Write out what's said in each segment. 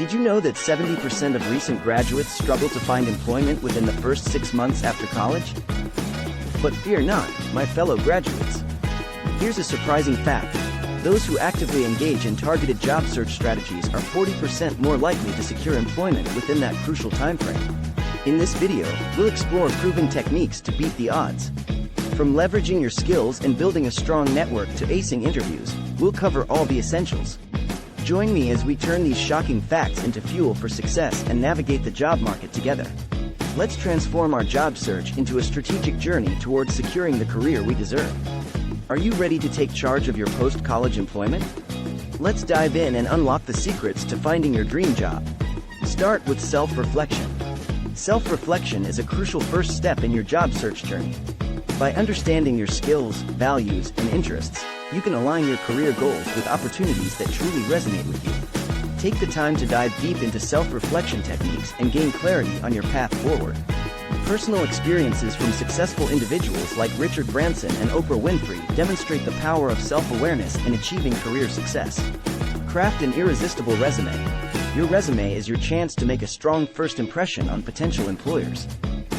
Did you know that 70% of recent graduates struggle to find employment within the first 6 months after college? But fear not, my fellow graduates. Here's a surprising fact. Those who actively engage in targeted job search strategies are 40% more likely to secure employment within that crucial timeframe. In this video, we'll explore proven techniques to beat the odds. From leveraging your skills and building a strong network to acing interviews, we'll cover all the essentials. Join me as we turn these shocking facts into fuel for success and navigate the job market together. Let's transform our job search into a strategic journey towards securing the career we deserve. Are you ready to take charge of your post-college employment? Let's dive in and unlock the secrets to finding your dream job. Start with self-reflection. Self-reflection is a crucial first step in your job search journey. By understanding your skills, values, and interests, you can align your career goals with opportunities that truly resonate with you. Take the time to dive deep into self-reflection techniques and gain clarity on your path forward. Personal experiences from successful individuals like Richard Branson and Oprah Winfrey demonstrate the power of self-awareness in achieving career success. Craft an irresistible resume. Your resume is your chance to make a strong first impression on potential employers.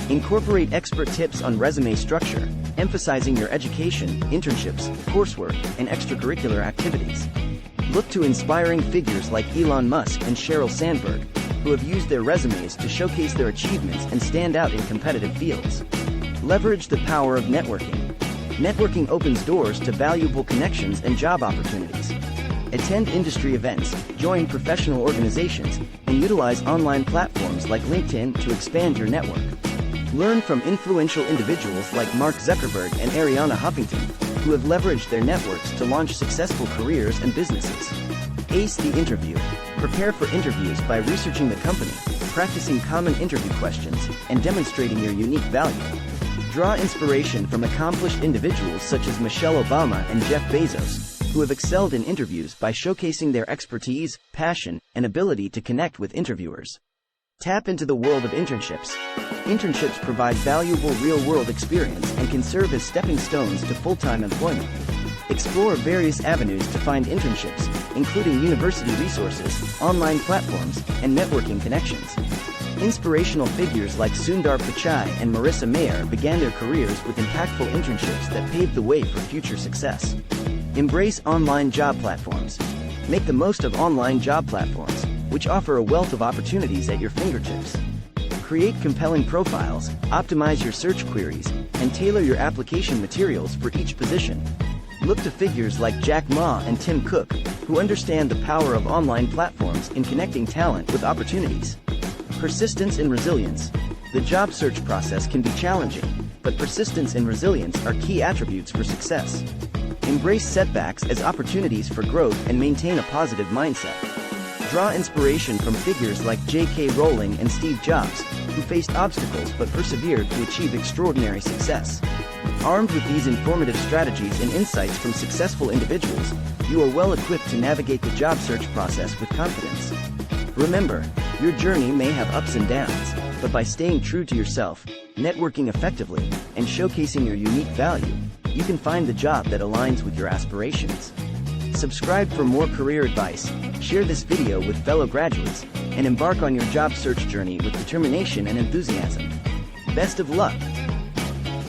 Incorporate expert tips on resume structure, emphasizing your education, internships, coursework, and extracurricular activities. Look to inspiring figures like Elon Musk and Sheryl Sandberg, who have used their resumes to showcase their achievements and stand out in competitive fields. Leverage the power of networking. Networking opens doors to valuable connections and job opportunities. Attend industry events, join professional organizations, and utilize online platforms like LinkedIn to expand your network. Learn from influential individuals like Mark Zuckerberg and Arianna Huffington, who have leveraged their networks to launch successful careers and businesses. Ace the interview. Prepare for interviews by researching the company, practicing common interview questions, and demonstrating your unique value. Draw inspiration from accomplished individuals such as Michelle Obama and Jeff Bezos, who have excelled in interviews by showcasing their expertise, passion, and ability to connect with interviewers. Tap into the world of internships. Internships provide valuable real-world experience and can serve as stepping stones to full-time employment. Explore various avenues to find internships, including university resources, online platforms, and networking connections. Inspirational figures like Sundar Pichai and Marissa Mayer began their careers with impactful internships that paved the way for future success. Embrace online job platforms. Make the most of online job platforms, which offer a wealth of opportunities at your fingertips. Create compelling profiles, optimize your search queries, and tailor your application materials for each position. Look to figures like Jack Ma and Tim Cook, who understand the power of online platforms in connecting talent with opportunities. Persistence and resilience. The job search process can be challenging, but persistence and resilience are key attributes for success. Embrace setbacks as opportunities for growth and maintain a positive mindset. Draw inspiration from figures like J.K. Rowling and Steve Jobs, who faced obstacles but persevered to achieve extraordinary success. Armed with these informative strategies and insights from successful individuals, you are well equipped to navigate the job search process with confidence. Remember, your journey may have ups and downs, but by staying true to yourself, networking effectively, and showcasing your unique value, you can find the job that aligns with your aspirations. Subscribe for more career advice, share this video with fellow graduates, and embark on your job search journey with determination and enthusiasm. Best of luck!